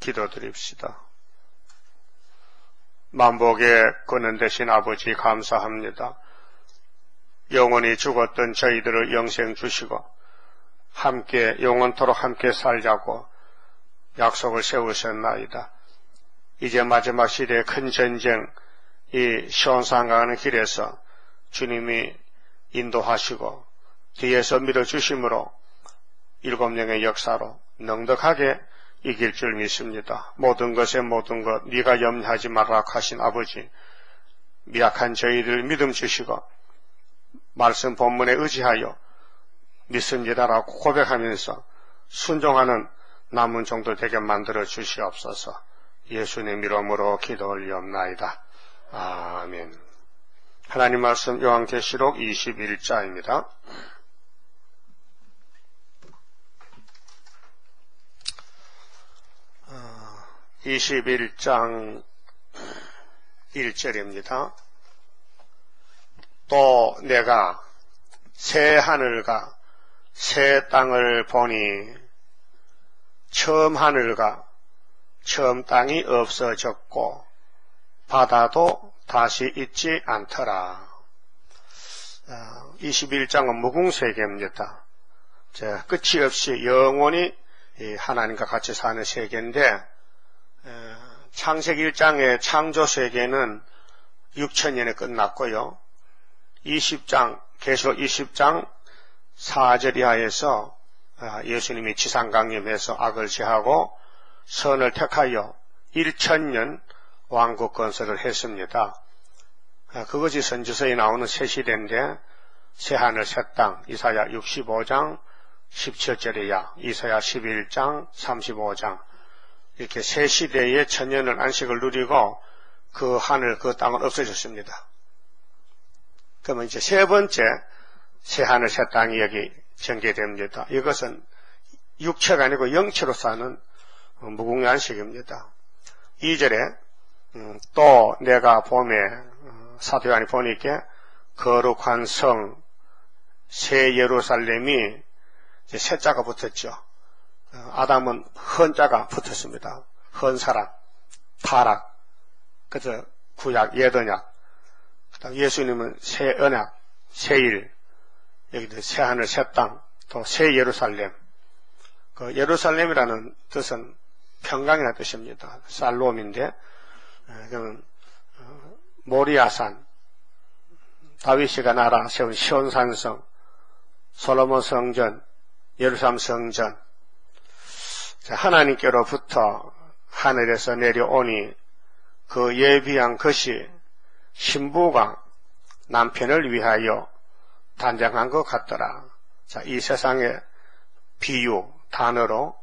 기도드립시다. 만복의 근원 되신 아버지 감사합니다. 영원히 죽었던 저희들을 영생 주시고 함께 영원토록 함께 살자고 약속을 세우셨나이다. 이제 마지막 시대의 큰 전쟁, 이 시온산 가는 길에서 주님이 인도하시고 뒤에서 밀어주심으로 7명의 역사로 넉넉하게 이길 줄 믿습니다. 모든 것에 모든 것 네가 염려하지 말라 하신 아버지, 미약한 저희들 믿음 주시고 말씀 본문에 의지하여 믿습니다라고 고백하면서 순종하는 남은 종들 되게 만들어 주시옵소서. 예수님 이름으로 기도 올리옵나이다. 아멘. 하나님 말씀 요한계시록 21장입니다. 21장 1절입니다. 또 내가 새 하늘과 새 땅을 보니 처음 하늘과 처음 땅이 없어졌고 바다도 다시 있지 않더라. 21장은 무궁세계입니다. 끝이 없이 영원히 하나님과 같이 사는 세계인데, 창세기 1장의 창조세계는 6천년에 끝났고요. 20장, 계시록 20장 4절 이하에서 예수님이 지상강림해서 악을 제하고 선을 택하여 1000년 왕국 건설을 했습니다. 그것이 선지서에 나오는 새 시대인데, 새하늘 새 땅, 이사야 65장 17절이야, 이사야 11장 35장, 이렇게 새 시대의 천년을 안식을 누리고 그 하늘 그 땅은 없어졌습니다. 그러면 이제 세 번째 새 하늘 새 땅이 여기 전개됩니다. 이것은 육체가 아니고 영체로 사는 무궁의 안식입니다. 2절에 또 내가 봄에 사도 요한이 보니까 거룩한 성 새 예루살렘이 이제 새자가 붙었죠. 아담은 헌자가 붙었습니다. 헌사람, 타락, 그저 구약, 옛언약. 그다음 예수님은 새 언약, 새 일, 여기도 새 하늘, 새 땅, 또 새 예루살렘. 그 예루살렘이라는 뜻은 평강이라는 뜻입니다. 살롬인데, 그러면 모리아산, 다윗이가 나라 세운 시온산성, 솔로몬 성전, 예루살렘 성전, 하나님께로부터 하늘에서 내려오니 그 예비한 것이 신부가 남편을 위하여 단장한 것 같더라. 자, 이 세상의 비유, 단어로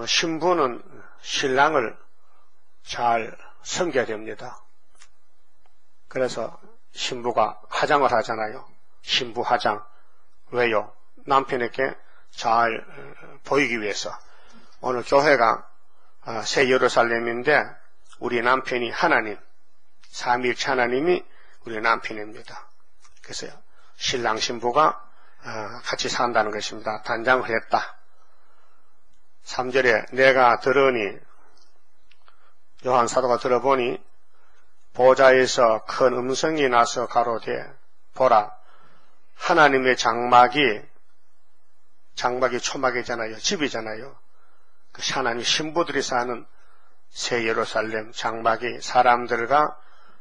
신부는 신랑을 잘 섬겨야 됩니다. 그래서 신부가 화장을 하잖아요. 신부 화장. 왜요? 남편에게 잘 보이기 위해서. 오늘 교회가 새 예루살렘인데 우리 남편이 하나님, 삼위일체 하나님이 우리 남편입니다. 그래서 신랑 신부가 같이 산다는 것입니다. 단장을 했다. 3절에 내가 들으니, 요한 사도가 들어보니 보좌에서 큰 음성이 나서 가로되 보라, 하나님의 장막이 초막이잖아요. 집이잖아요. 그 하나님 신부들이 사는 새 예루살렘 장막이 사람들과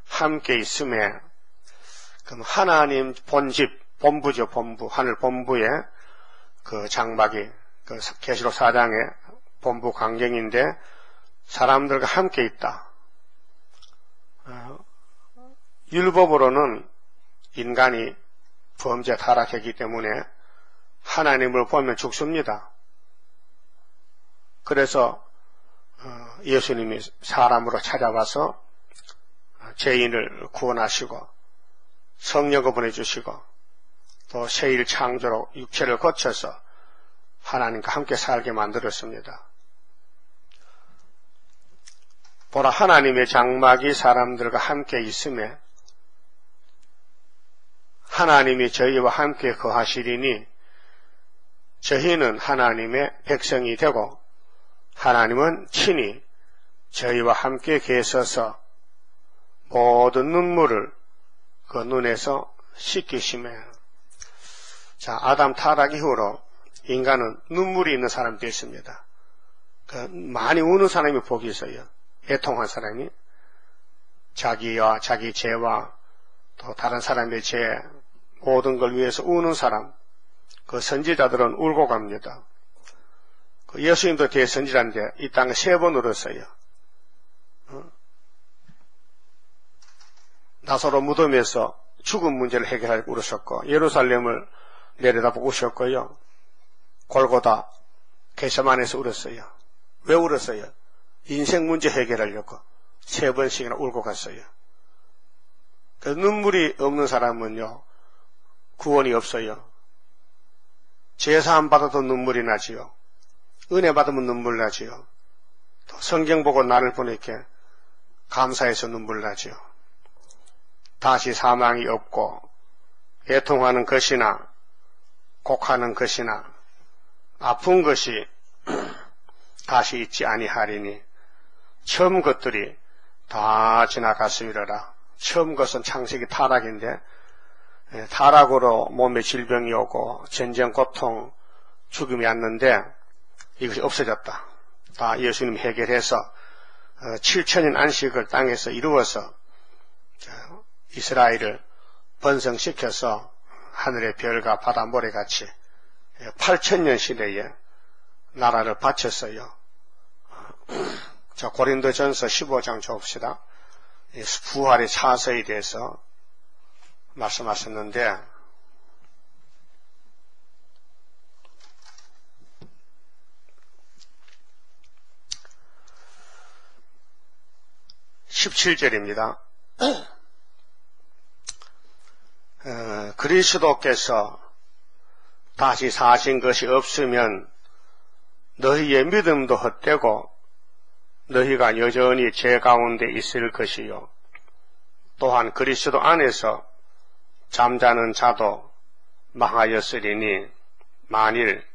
함께 있음에, 그럼 하나님 본집, 본부죠, 본부, 하늘 본부에 그 장막이, 그 계시록 4장의 본부 광경인데 사람들과 함께 있다. 율법으로는 인간이 범죄 타락했기 때문에 하나님을 보면 죽습니다. 그래서 예수님이 사람으로 찾아와서 죄인을 구원하시고 성령을 보내주시고 또 새일 창조로 육체를 거쳐서 하나님과 함께 살게 만들었습니다. 보라, 하나님의 장막이 사람들과 함께 있음에 하나님이 저희와 함께 거하시리니 저희는 하나님의 백성이 되고 하나님은 친히 저희와 함께 계셔서 모든 눈물을 그 눈에서 씻기시며. 자, 아담 타락 이후로 인간은 눈물이 있는 사람이 됐습니다. 많이 우는 사람이 복이 있어요. 애통한 사람이. 자기와 자기 죄와 또 다른 사람의 죄, 모든 걸 위해서 우는 사람, 그 선지자들은 울고 갑니다. 그 예수님도 대선지자인데 이 땅에 3번 울었어요. 나사로 무덤에서 죽음 문제를 해결하려고 울으셨고, 예루살렘을 내려다보고 오셨고요. 골고다 겟세마네에서 울었어요. 왜 울었어요? 인생 문제 해결하려고 3번씩이나 울고 갔어요. 그 눈물이 없는 사람은요, 구원이 없어요. 제사함 받아도 눈물이 나지요. 은혜 받으면 눈물 나지요. 또 성경 보고 나를 보내게 감사해서 눈물 나지요. 다시 사망이 없고 애통하는 것이나 곡하는 것이나 아픈 것이 다시 있지 아니하리니 처음 것들이 다 지나갔으리라. 처음 것은 창세기 타락인데, 타락으로 몸에 질병이 오고 전쟁, 고통, 죽음이 왔는데 이것이 없어졌다. 다 예수님이 해결해서 7천년 안식을 땅에서 이루어서 이스라엘을 번성시켜서 하늘의 별과 바다 모래같이 8천년 시대에 나라를 바쳤어요. 자, 고린도전서 15장 좁시다. 부활의 차서에 대해서 말씀하셨는데, (17절입니다) 그리스도께서 다시 사신 것이 없으면 너희의 믿음도 헛되고 너희가 여전히 죄 가운데 있을 것이요. 또한 그리스도 안에서 잠자는 자도 망하였으리니 만일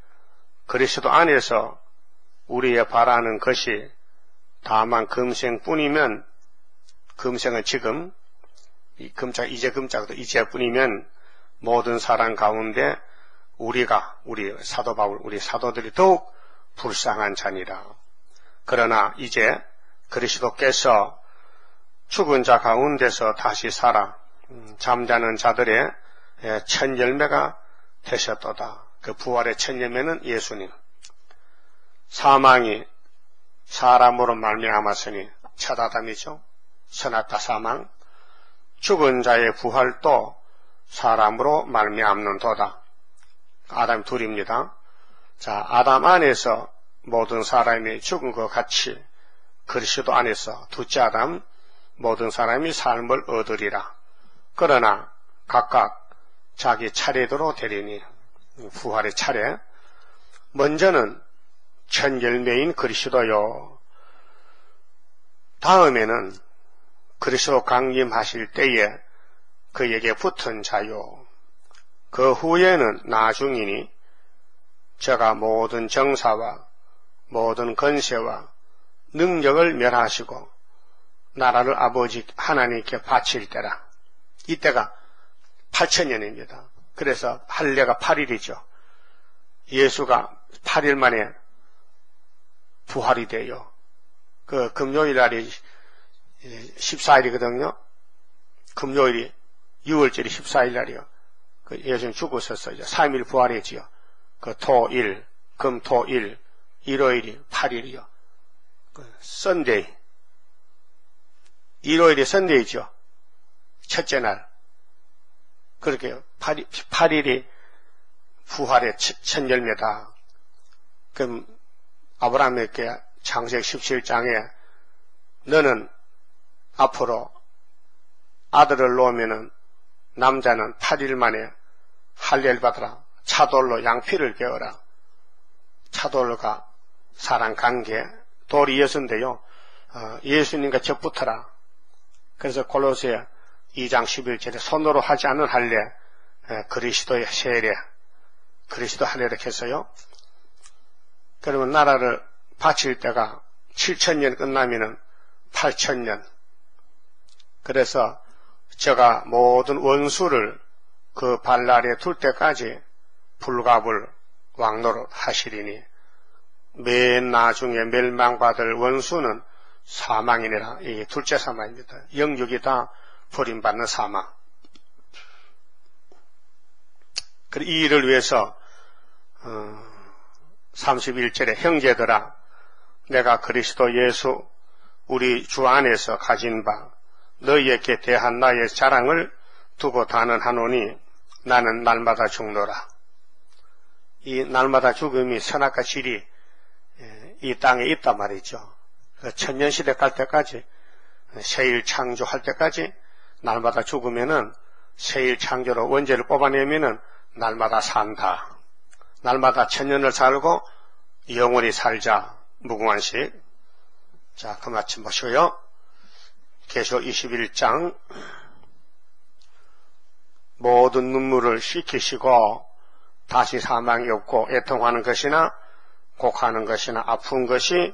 그리스도 안에서 우리의 바라는 것이 다만 금생뿐이면, 금생은 지금, 이제 금자도 이제뿐이면 모든 사람 가운데 우리 사도 바울, 우리 사도들이 더욱 불쌍한 자니라. 그러나 이제 그리스도께서 죽은 자 가운데서 다시 살아 잠자는 자들의 첫 열매가 되셨도다. 그 부활의 첫 열매는 예수님. 사망이 사람으로 말미암았으니 첫 아담이죠. 선악과 사망. 죽은 자의 부활도 사람으로 말미암는도다. 아담 둘입니다. 자, 아담 안에서 모든 사람이 죽은 것 같이 그리스도 안에서 둘째 아담 모든 사람이 삶을 얻으리라. 그러나 각각 자기 차례대로 되리니, 부활의 차례. 먼저는 첫 열매인 그리스도요. 다음에는 그리스도 강림하실 때에 그에게 붙은 자요. 그 후에는 나중이니 저가 모든 정사와 모든 권세와 능력을 멸하시고 나라를 아버지 하나님께 바칠 때라. 이때가 8천년입니다. 그래서 할례가 8일이죠. 예수가 8일 만에 부활이 돼요. 그 금요일 날이 14일이거든요. 금요일이 6월절이 14일 날이요. 그 예수님 죽으셨어요. 3일 부활했지요. 그 토일, 금토일, 일요일이 8일이요. 그 썬데이. 일요일이 썬데이죠. 첫째 날. 그렇게 8일이 부활의 첫 열매다. 그럼 아브라함에게 창세기 17장에 너는 앞으로 아들을 놓으면은 남자는 8일 만에 할례를 받으라. 차돌로 양피를 개어라. 차돌과 사랑관계, 돌이 예수인데요. 예수님과 접붙어라. 그래서 골로새 2장 11절에 손으로 하지 않은 할례, 그리스도의 세례, 그리스도 할례를 했어요. 그러면 나라를 바칠 때가 7,000년 끝나면은 8,000년. 그래서 제가 모든 원수를 그 발날에 둘 때까지 불갑을 왕노릇 하시리니 맨 나중에 멸망받을 원수는 사망이니라. 이게 둘째 사망입니다. 영육이 다 버림받는 사망. 이 일을 위해서 31절에 형제들아 내가 그리스도 예수 우리 주 안에서 가진 바 너희에게 대한 나의 자랑을 두고 단언하노니 나는 날마다 죽노라. 이 날마다 죽음이 선악과 질이 이 땅에 있단 말이죠. 천년시대 갈 때까지 새일 창조할 때까지 날마다 죽으면은 새일 창조로 원죄를 뽑아내면은 날마다 산다. 날마다 천년을 살고 영원히 살자. 무궁한식. 자, 그 마침 보시고요. 계시록 21장 모든 눈물을 씻기시고 다시 사망이 없고 애통하는 것이나 곡하는 것이나 아픈 것이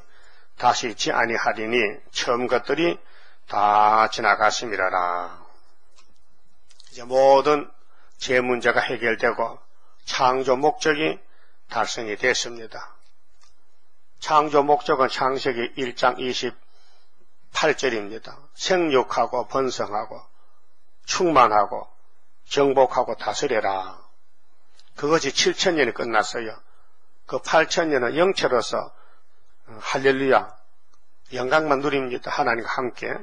다시 있지 아니하리니 처음 것들이 다 지나갔음이라라. 이제 모든 제 문제가 해결되고 창조 목적이 달성이 됐습니다. 창조 목적은 창세기 1장 28절입니다. 생육하고 번성하고 충만하고 정복하고 다스려라. 그것이 7,000년이 끝났어요. 그 8,000년은 영체로서 할렐루야 영광만 누립니다. 하나님과 함께.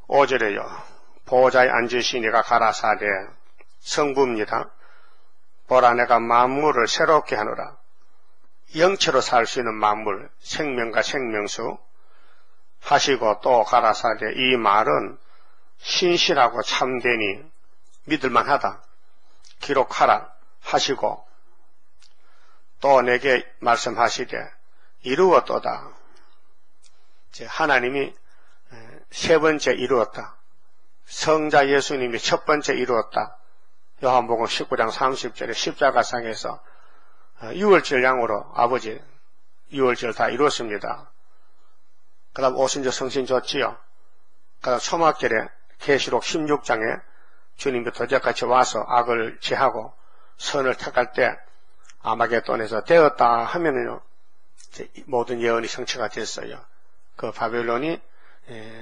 5절에요. 보좌에 앉으신 이가 가라사대 성부입니다. 보라 내가 만물을 새롭게 하노라. 영체로 살 수 있는 만물 생명과 생명수 하시고 또 가라사대 이 말은 신실하고 참되니 믿을만하다. 기록하라 하시고 또 내게 말씀하시되 이루었도다. 하나님이 세 번째 이루었다. 성자 예수님이 첫 번째 이루었다. 요한복음 19장 30절에 십자가상에서 유월절 양으로 아버지 유월절 다 이루었습니다. 그 다음 오순절 성신 줬지요. 그 다음 초막절에 계시록 16장에 주님이 도적같이 와서 악을 제하고 선을 택할 때 아마겟돈에서 되었다 하면은요 모든 예언이 성취가 됐어요. 그 바벨론이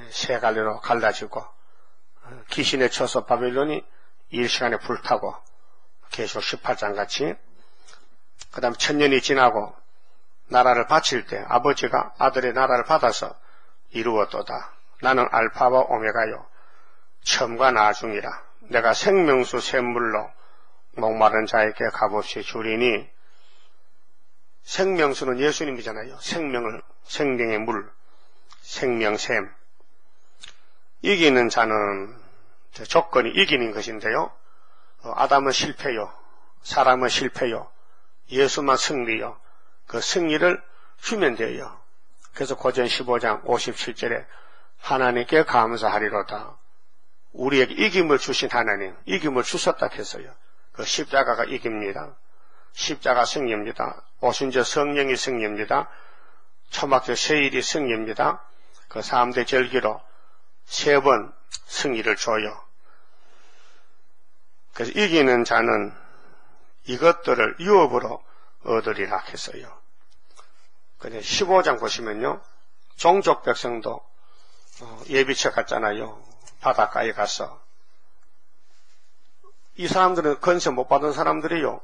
세 갈래로 갈라지고 귀신에 쳐서 바벨론이 일시간에 불타고 계시록 18장 같이 그 다음 1000년이 지나고 나라를 바칠 때 아버지가 아들의 나라를 받아서 이루었도다. 나는 알파와 오메가요 처음과 나중이라. 내가 생명수 샘물로 목마른 자에게 값없이 주리니 생명수는 예수님이잖아요. 생명의 물, 생명샘. 이기는 자는 조건이 이기는 것인데요. 아담은 실패요. 사람은 실패요. 예수만 승리요. 그 승리를 주면 돼요. 그래서 고전 15장 57절에 하나님께 감사하리로다. 우리에게 이김을 주신 하나님, 이김을 주셨다 했어요. 그 십자가가 이깁니다. 십자가 승리입니다. 오순절 성령이 승리입니다. 초막절 세일이 승리입니다. 그 3대 절기로 3번 승리를 줘요. 그래서 이기는 자는 이것들을 유업으로 얻으리라 했어요. 근데 15장 보시면요. 종족 백성도 예비체 갔잖아요. 바닷가에 가서. 이 사람들은 건세 못 받은 사람들이요.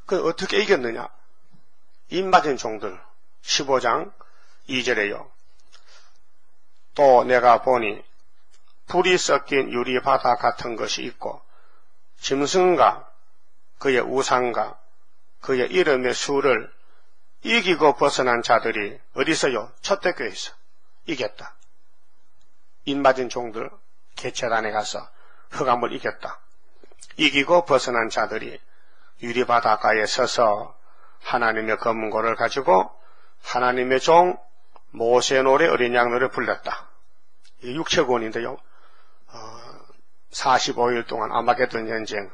그 어떻게 이겼느냐? 입맞은 종들. 15장 2절에요. 또 내가 보니 불이 섞인 유리 바다 같은 것이 있고 짐승과 그의 우상과 그의 이름의 수를 이기고 벗어난 자들이 어디서요? 초대교회에서 이겼다. 입맞은 종들 개체단에 가서 흑암을 이겼다. 이기고 벗어난 자들이 유리바닷가에 서서 하나님의 검은고를 가지고 하나님의 종 모세 노래 어린 양 노래 불렀다. 이 육체권인데요. 45일 동안 아마겟돈 전쟁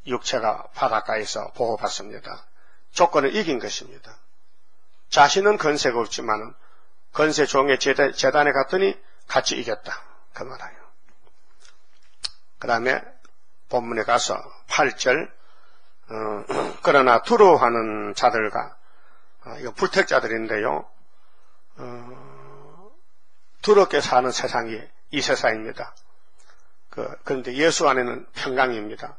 육체가 바닷가에서 보호받습니다. 조건을 이긴 것입니다. 자신은 건세가 없지만 건세 종의 재단에 갔더니 같이 이겼다. 그 말이에요. 그 다음에 본문에 가서 8절 그러나 두려워하는 자들과 이거 불택자들인데요. 두렵게 사는 세상이 이 세상입니다. 그런데 예수 안에는 평강입니다.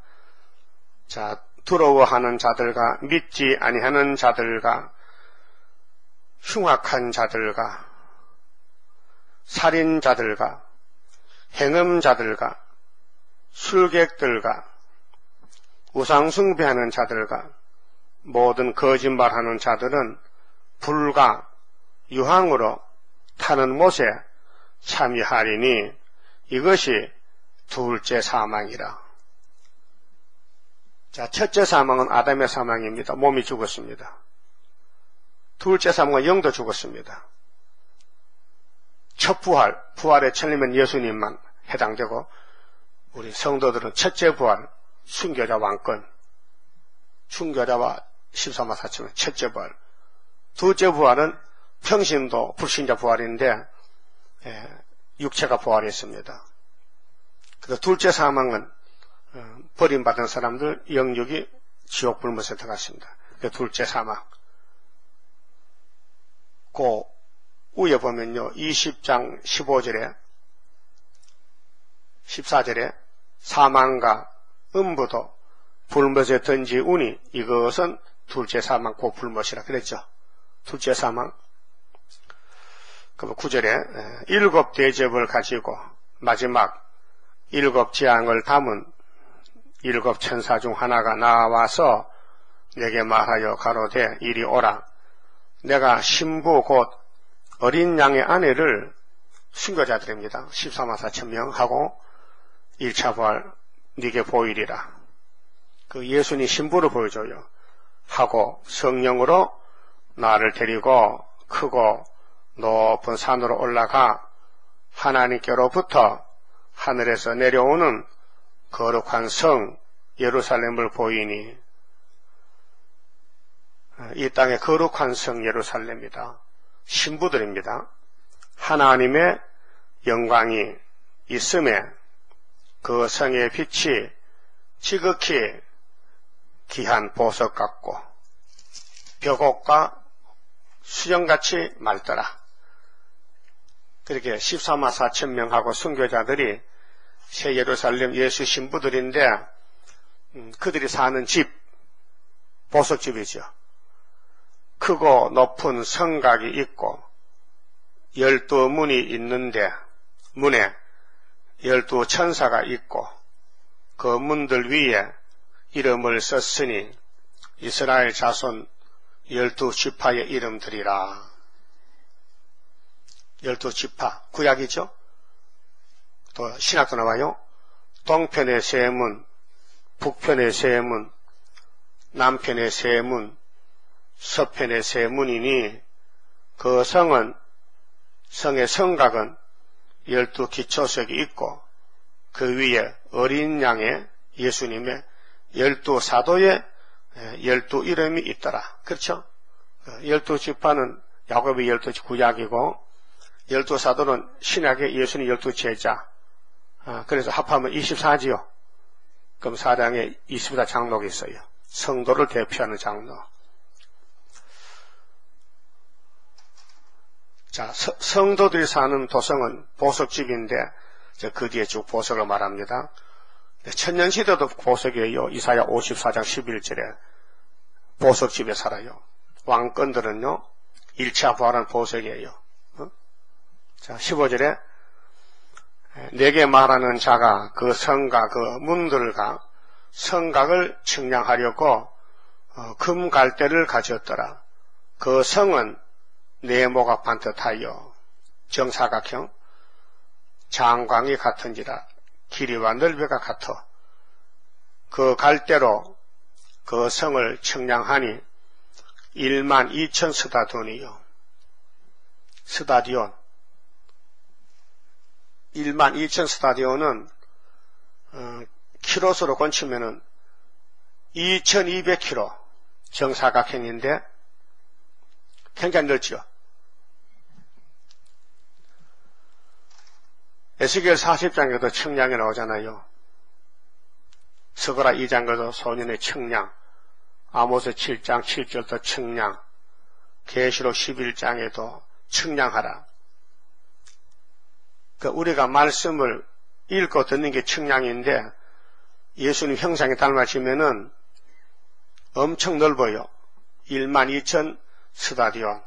자, 두려워하는 자들과 믿지 아니하는 자들과 흉악한 자들과 살인자들과 행음자들과 술객들과 우상숭배하는 자들과 모든 거짓말하는 자들은 불과 유황으로 타는 못에 참여하리니 이것이 둘째 사망이라. 자, 첫째 사망은 아담의 사망입니다. 몸이 죽었습니다. 둘째 사망은 영도 죽었습니다. 첫 부활, 부활의 천리면 예수님만 해당되고 우리 성도들은 첫째 부활, 순교자 왕권, 순교자와 13만 4천명 첫째 부활, 둘째 부활은 평신도 불신자 부활인데 육체가 부활했습니다. 그래서 둘째 사망은 버림받은 사람들 영육이 지옥 불못에 들어갔습니다. 둘째 사망. 그 위에 보면요 20장 15절에 14절에 사망과 음부도 불못에 던지우니 이것은 둘째 사망 고 불못이라 그랬죠. 둘째 사망. 그 9절에 일곱 대접을 가지고 마지막 일곱 재앙을 담은 일곱 천사 중 하나가 나와서 내게 말하여 가로되 이리 오라. 내가 신부 곧 어린 양의 아내를 순교자들입니다. 14만 4천 명하고 1차 부활 네게 보이리라. 그 예수님 신부를 보여줘요. 하고 성령으로 나를 데리고 크고 높은 산으로 올라가 하나님께로부터 하늘에서 내려오는 거룩한 성 예루살렘을 보이니 이 땅의 거룩한 성 예루살렘이다. 신부들입니다. 하나님의 영광이 있음에 그 성의 빛이 지극히 귀한 보석 같고 벽옥과 수정같이 맑더라. 그렇게 14만 4천 명하고 순교자들이 새 예루살렘 예수 신부들인데 그들이 사는 집 보석집이죠. 크고 높은 성곽이 있고 12문이 있는데 문에 12천사가 있고 그 문들 위에 이름을 썼으니 이스라엘 자손 12지파의 이름들이라. 12지파 구약이죠. 또 신약도 나와요. 동편의 세 문, 북편의 세 문, 남편의 세 문, 서편의 세 문이니 그 성은 성의 성곽은 12기초석이 있고 그 위에 어린 양의 예수님의 12사도의 12이름이 있더라. 그렇죠? 12지파는 야곱의 12 구약이고 12사도는 신약의 예수님 12제자. 그래서 합하면 24지요. 그럼 사량에 24 장로가 있어요. 성도를 대표하는 장로. 자, 성도들이 사는 도성은 보석집인데 그 뒤에 쭉 보석을 말합니다. 천년시대도 보석이에요. 이사야 54장 11절에 보석집에 살아요. 왕권들은요 1차 부활은 보석이에요. 자, 15절에 내게 말하는 자가 그 성과 그 문들과 성곽을 측량하려고 금 갈대를 가졌더라. 그 성은 네모가 반듯하여 정사각형 장광이 같은지라 길이와 넓이가 같아 그 갈대로 그 성을 측량하니 1만 2천 스다디온이요. 스다디온 1만 2천 스타디온은 키로수로 건치면은 2200km 정사각형인데 굉장히 넓죠. 에스겔 40장에도 청량이 나오잖아요. 스가랴 2장에도 소년의 청량, 아모스 7장 7절도 청량, 계시록 11장에도 청량하라. 우리가 말씀을 읽고 듣는 게 청량인데 예수님 형상에 닮아지면은 엄청 넓어요. 12,000 스타디온,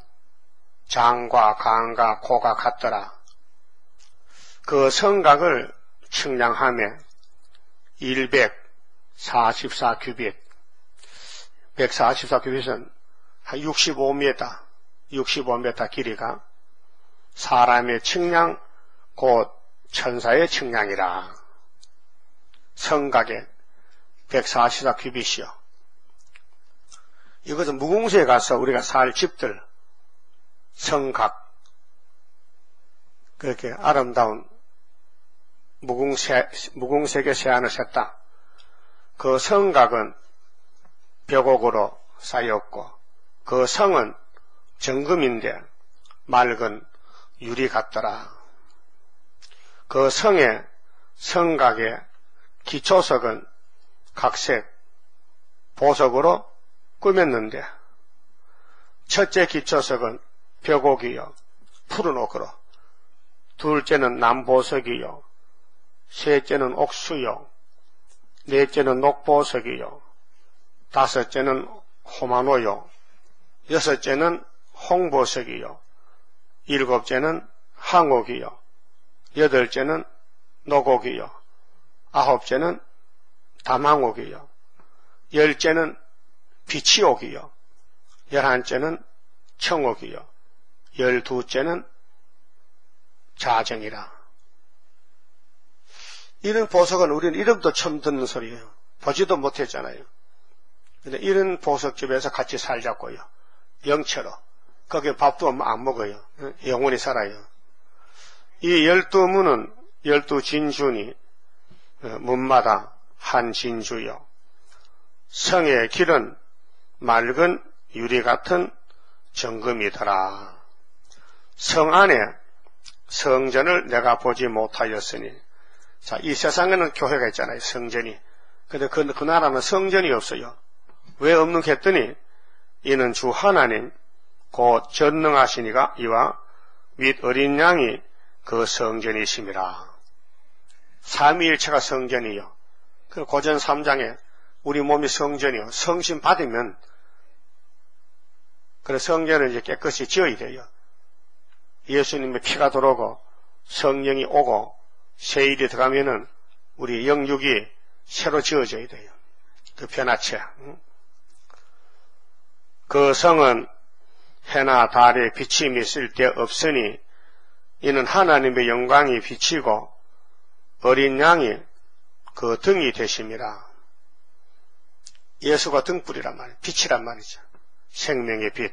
장과 강과 고가 같더라. 그 성곽을 청량함에 144규빗, 144규빗은 한 65m 길이가 사람의 청량, 곧 천사의 청량이라. 성곽에 144규빗이요. 이것은 무궁수에 가서 우리가 살 집들, 성곽, 그렇게 아름다운 무궁색의 세안을 샜다. 그 성곽은 벽옥으로 쌓였고 그 성은 정금인데 맑은 유리 같더라. 그 성곽의 기초석은 각색 보석으로 꾸몄는데 첫째 기초석은 벽옥이요 푸른 옥으로, 둘째는 남보석이요, 셋째는 옥수요, 넷째는 녹보석이요, 다섯째는 호마노요, 여섯째는 홍보석이요, 일곱째는 항옥이요, 여덟째는 녹옥이요, 아홉째는 담항옥이요, 열째는 비치옥이요, 11째는 청옥이요, 12째는 자정이라. 이런 보석은 우리는 이름도 처음 듣는 소리예요. 보지도 못했잖아요. 근데 이런 보석집에서 같이 살자고요. 영처로. 거기에 밥도 안 먹어요. 영원히 살아요. 이 12문은 12진주니 문마다 한 진주요. 성의 길은 맑은 유리 같은 정금이더라. 성 안에 성전을 내가 보지 못하였으니, 자, 이 세상에는 교회가 있잖아요. 성전이. 근데 그 나라는 성전이 없어요. 왜 없는 게 했더니 이는 주 하나님 곧 전능하시니가 이와 및 어린 양이 그 성전이심이라. 삼위일체가 성전이요. 그 고전 3장에 우리 몸이 성전이요. 성신 받으면 그래 성전을 이제 깨끗이 지어야 돼요. 예수님의 피가 들어오고 성령이 오고 세일이 들어가면은 우리 영육이 새로 지어져야 돼요. 그 변화체. 그 성은 해나 달에 비침이 쓸데없으니 이는 하나님의 영광이 비치고 어린 양이 그 등이 되심이라. 예수가 등불이란 말이에요. 빛이란 말이죠. 생명의 빛.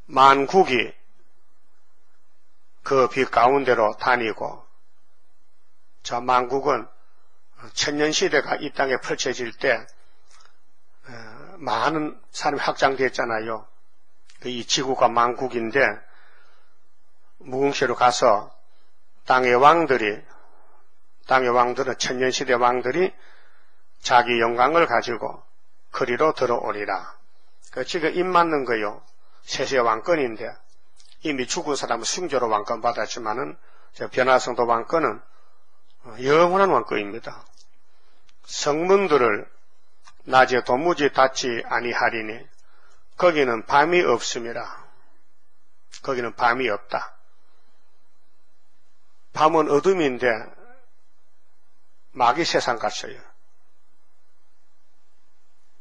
만국이 그 빛 가운데로 다니고, 저 만국은 천년시대가 이 땅에 펼쳐질 때 많은 사람이 확장됐잖아요. 이 지구가 만국인데 무궁시로 가서 땅의 왕들은 천년시대 왕들이 자기 영광을 가지고 그리로 들어오리라. 지금 입 맞는 거요. 세세 왕권인데 이미 죽은 사람은 숭조로 왕권 받았지만은 변화성도 왕권은 영원한 왕권입니다. 성문들을 낮에 도무지 닫지 아니하리니 거기는 밤이 없음이라. 거기는 밤이 없다. 밤은 어둠인데 마귀 세상 같아요.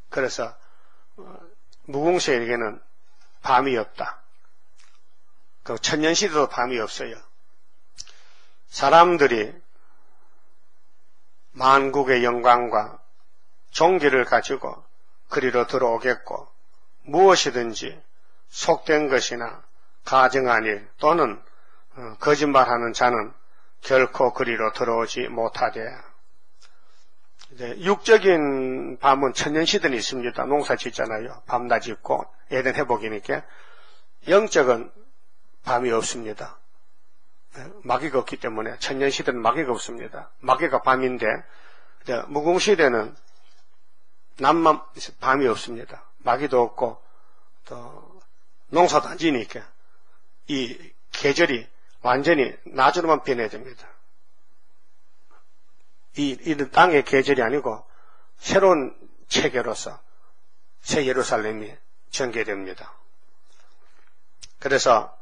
그래서 무궁세에게는 밤이 없다. 그 천년시대도 밤이 없어요. 사람들이 만국의 영광과 종기를 가지고 그리로 들어오겠고 무엇이든지 속된 것이나 가증한 일 또는 거짓말하는 자는 결코 그리로 들어오지 못하되, 이제 육적인 밤은 천년시든이 있습니다. 농사 짓잖아요. 밤낮 짓고 에덴 회복이니까. 영적은 밤이 없습니다. 마귀가 없기 때문에 천년시대는 마귀가 없습니다. 마귀가 밤인데 무궁시대는 낮만 밤이 없습니다. 마귀도 없고 또 농사도 안 지니까 이 계절이 완전히 낮으로만 변해야 됩니다. 이는 땅의 계절이 아니고 새로운 체계로서 새 예루살렘이 전개됩니다. 그래서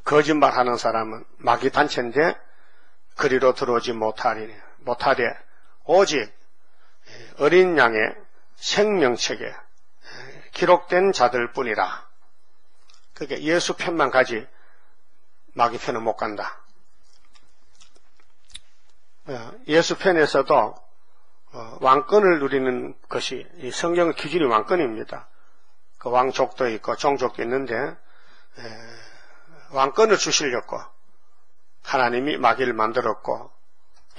거짓말하는 사람은 마귀 단체인데 그리로 들어오지 못하되 오직 어린 양의 생명책에 기록된 자들 뿐이라. 그게 예수 편만 가지 마귀 편은 못 간다. 예수 편에서도 왕권을 누리는 것이 이 성경의 기준이 왕권입니다. 그 왕족도 있고 종족도 있는데 왕권을 주시려고 하나님이 마귀를 만들었고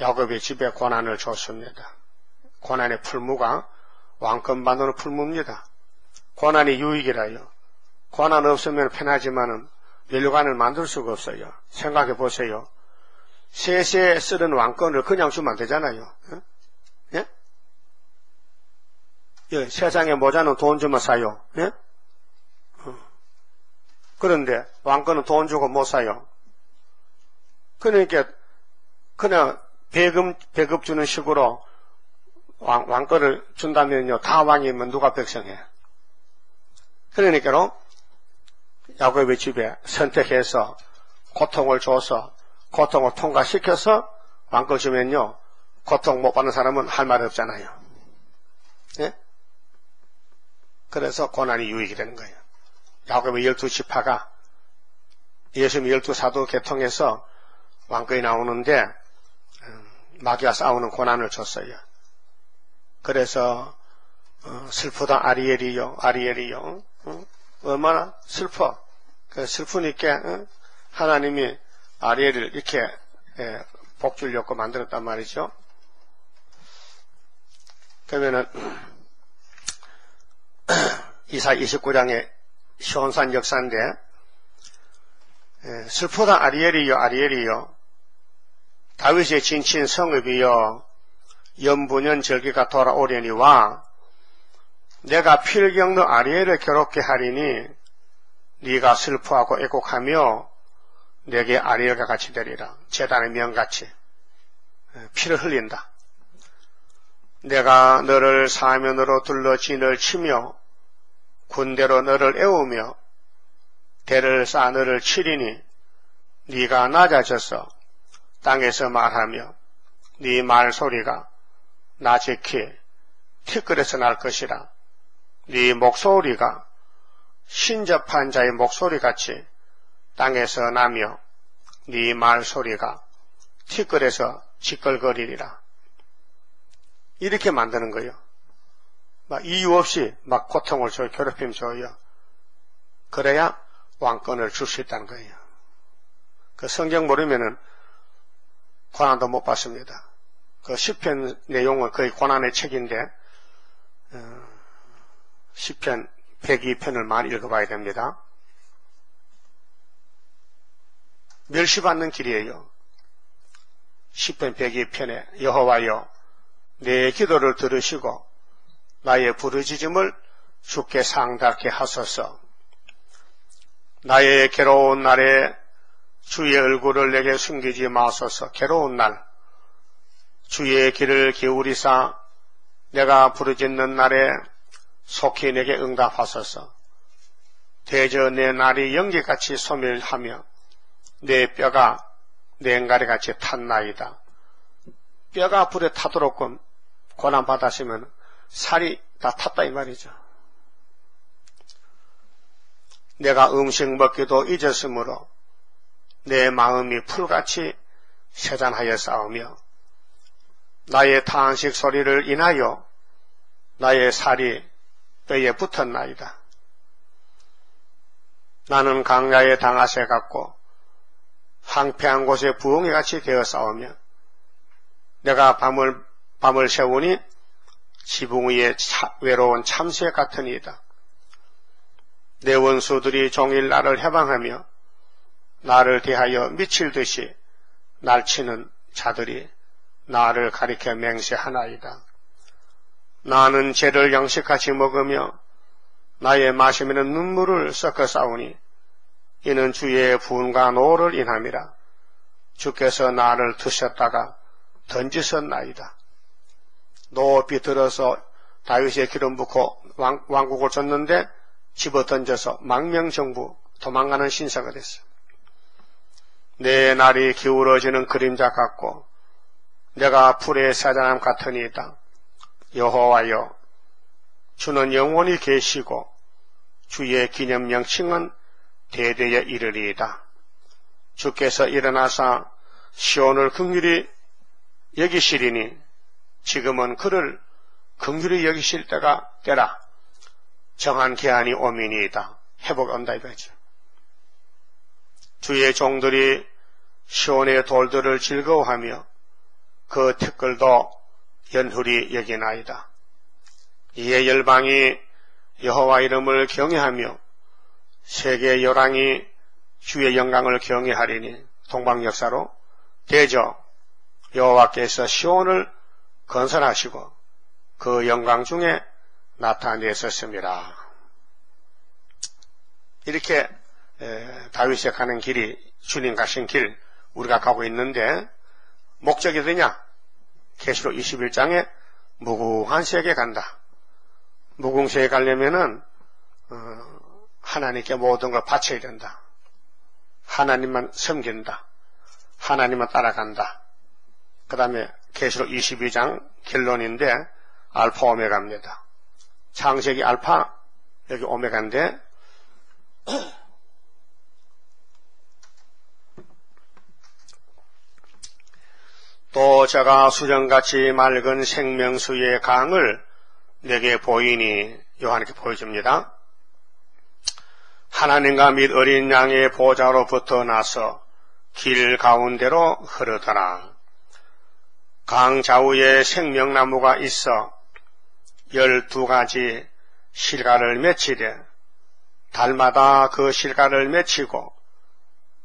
야곱의 집에 고난을 줬습니다. 고난의 풀무가 왕권 받는 풀무입니다. 고난이 유익이라요. 고난 없으면 편하지만은 멸관을 만들 수가 없어요. 생각해 보세요. 세세 쓰는 왕권을 그냥 주면 안 되잖아요. 예? 예, 세상에 모자는 돈 주면 사요. 예? 그런데 왕권은 돈 주고 못 사요. 그러니까 그냥 배급 주는 식으로 왕권을 준다면요, 다 왕이면 누가 백성해? 그러니까로 야곱의 집에 선택해서 고통을 줘서 고통을 통과시켜서 왕권 주면요, 고통 못 받는 사람은 할 말이 없잖아요. 예? 그래서 고난이 유익이 되는 거예요. 야곱의 12지파가 예수님의 12사도 계통해서 왕권이 나오는데 마귀와 싸우는 고난을 줬어요. 그래서 슬프다 아리엘이요, 아리엘이요. 얼마나 슬퍼. 슬프니까 하나님이 아리엘을 이렇게 복 주려고 만들었단 말이죠. 그러면은 이사야 29장의 시온산 역사인데 슬프다 아리엘이요, 아리엘이요. 다윗의 진친 성읍이요, 연분연 절기가 돌아오려니와 내가 필경 너 아리엘을 괴롭게 하리니 네가 슬퍼하고 애곡하며 내게 아리엘과 같이 되리라. 제단의 명같이 피를 흘린다. 내가 너를 사면으로 둘러 진을 치며 군대로 너를 애우며 대를 쌓아 너를 치리니 네가 낮아져서 땅에서 말하며 네 말소리가 나지키 티끌에서 날 것이라. 네 목소리가 신접한 자의 목소리같이 땅에서 나며 네 말소리가 티끌에서 지끌거리리라. 이렇게 만드는 거예요. 막 이유 없이 막 고통을 줘요. 괴롭힘 줘요. 그래야 왕권을 줄 수 있다는 거예요. 그 성경 모르면은 고난도 못 받습니다. 그 시편 내용은 거의 고난의 책인데 시편 102편을 많이 읽어봐야 됩니다. 멸시받는 길이에요. 시편 102편에 여호와여 내 기도를 들으시고 나의 부르짖음을 주께 상달케 하소서. 나의 괴로운 날에 주의 얼굴을 내게 숨기지 마소서. 괴로운 날 주의 길을 기울이사 내가 부르짖는 날에 속히 내게 응답하소서. 대저 내 날이 연기같이 소멸하며 내 뼈가 냉가리같이 탔나이다. 뼈가 불에 타도록끔 고난받았으면 살이 다 탔다 이 말이죠. 내가 음식 먹기도 잊었으므로 내 마음이 풀같이 세잔하여 싸우며 나의 탄식 소리를 인하여 나의 살이 뼈에 붙었나이다. 나는 강야의 당아새 같고 항폐한 곳에 부엉이같이 되어 싸우며 내가 밤을 새우니 지붕 위에 외로운 참새 같으니이다. 내 원수들이 종일 나를 해방하며 나를 대하여 미칠 듯이 날치는 자들이 나를 가리켜 맹세하나이다. 나는 죄를 양식같이 먹으며 나의 마시면은 눈물을 섞어 싸우니 이는 주의 분과 노를 인함이라. 주께서 나를 드셨다가 던지셨나이다. 높이 들어서 다윗의 기름 붓고 왕국을 줬는데 집어 던져서 망명정부 도망가는 신사가 됐어. 내 날이 기울어지는 그림자 같고 내가 불의 사자남 같으니이다. 여호와여, 주는 영원히 계시고 주의 기념 명칭은 대대에 이르리이다. 주께서 일어나사 시온을 긍휼히 여기시리니 지금은 그를 긍휼히 여기실 때라. 정한 기한이 오미니이다. 회복 온다 이거죠. 주의 종들이 시온의 돌들을 즐거워하며 그 티끌도 연훌히 여기나이다. 이에 열방이 여호와 이름을 경외하며 세계 열왕이 주의 영광을 경외하리니 동방 역사로 대저 여호와께서 시온을 건설하시고 그 영광 중에 나타내셨습니다. 이렇게 다윗이 가는 길이 주님 가신 길 우리가 가고 있는데 목적이 되냐? 계시록 21장에 무궁한 세계에 간다. 무궁세에 가려면은 하나님께 모든 걸 바쳐야 된다. 하나님만 섬긴다. 하나님만 따라간다. 그 다음에 계시록 22장 결론인데 알파 오메가입니다. 창세기 알파, 여기 오메가인데 또 저가 수정같이 맑은 생명수의 강을 내게 보이니 요한에게 보여줍니다. 하나님과 및 어린 양의 보좌로부터 나서 길 가운데로 흐르더라. 강 좌우에 생명나무가 있어 12가지 실과를 맺히되 달마다 그 실과를 맺히고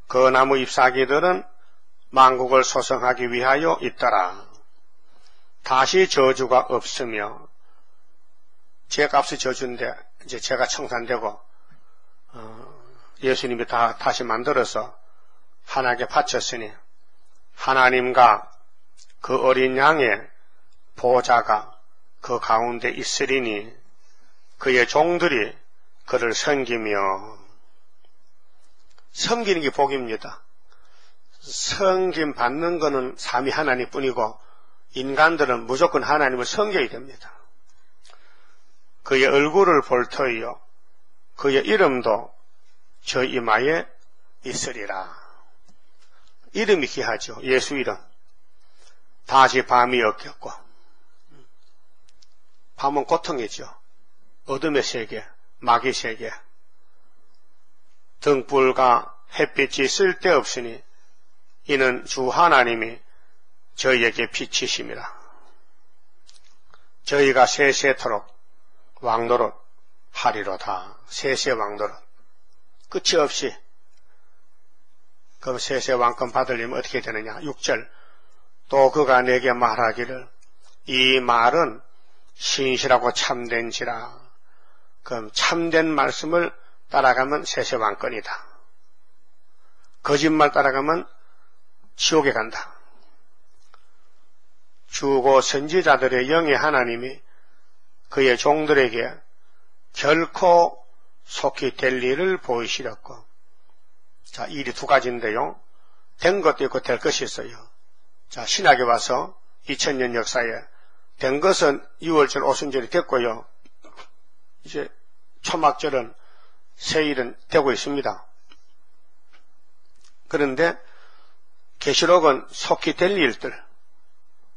그 나무 잎사귀들은 만국을 소성하기 위하여 있더라. 다시 저주가 없으며 죄값이 저주인데 이제 죄가 청산되고 예수님이 다시 만들어서 하나님께 바쳤으니 하나님과 그 어린 양의 보좌가 그 가운데 있으리니 그의 종들이 그를 섬기며 섬기는 게 복입니다. 섬김 받는 것은 삼위 하나님뿐이고 인간들은 무조건 하나님을 섬겨야 됩니다. 그의 얼굴을 볼 터이요 그의 이름도 저 이마에 있으리라. 이름이 귀하죠. 예수 이름. 다시 밤이 없겠고 밤은 고통이죠. 어둠의 세계, 마귀 세계. 등불과 햇빛이 쓸데없으니 이는 주 하나님이 저희에게 빛이심이라. 저희가 세세토록 왕노릇 하리로다. 세세 왕노릇. 끝이 없이. 그럼 세세 왕권 받으려면 어떻게 되느냐. 6절. 또 그가 내게 말하기를 이 말은 신실하고 참된지라. 그럼 참된 말씀을 따라가면 세세 왕권이다. 거짓말 따라가면 지옥에 간다. 주고 선지자들의 영의 하나님이 그의 종들에게 결코 속히 될 일을 보이시렸고, 자, 일이 두 가지인데요. 된 것도 있고 될 것이 있어요. 자, 신약에 와서 2000년 역사에 된 것은 6월절 오순절이 됐고요. 이제 초막절은 세일은 되고 있습니다. 그런데 계시록은 속히 될 일들,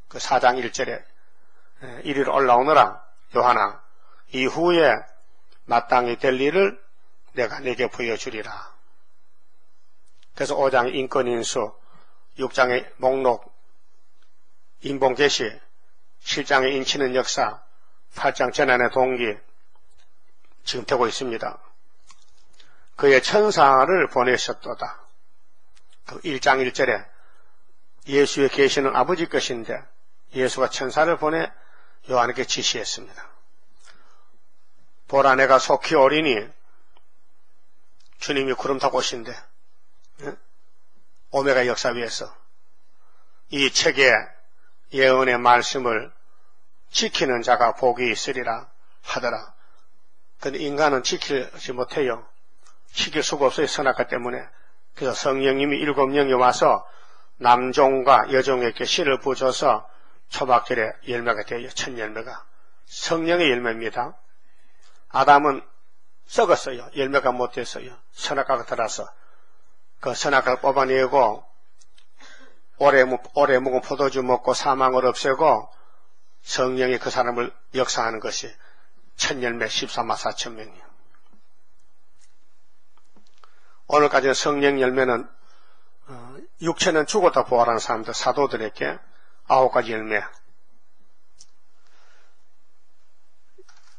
그 4장 1절에 이리로 올라오너라 요한아 이후에 마땅히 될 일을 내가 내게 보여주리라. 그래서 5장의 인권인수, 6장의 목록, 인본계시, 실장에 인치는 역사, 8장 전환의 동기 지금 되고 있습니다. 그의 천사를 보내셨도다. 그 1장 1절에 예수의 계시는 아버지 것인데 예수가 천사를 보내 요한에게 지시했습니다. 보라, 내가 속히 오리니, 주님이 구름 타고 오신대. 오메가 역사 위에서 이 책의 예언의 말씀을 지키는 자가 복이 있으리라 하더라. 근데 인간은 지키지 못해요. 지킬 수가 없어요. 선악과 때문에. 그래서 성령님이 7명이 와서 남종과 여종에게 씨를 부어줘서 초막절에 열매가 돼요. 첫 열매가. 성령의 열매입니다. 아담은 썩었어요. 열매가 못 됐어요. 선악과가 들어서. 그 선악과를 뽑아내고 오래 묵은 포도주 먹고 사망을 없애고 성령이 그 사람을 역사하는 것이 첫 열매 14만 4천 명이요. 오늘까지는 성령 열매는 육체는 죽었다 부활하는 사람들, 사도들에게 9가지 열매.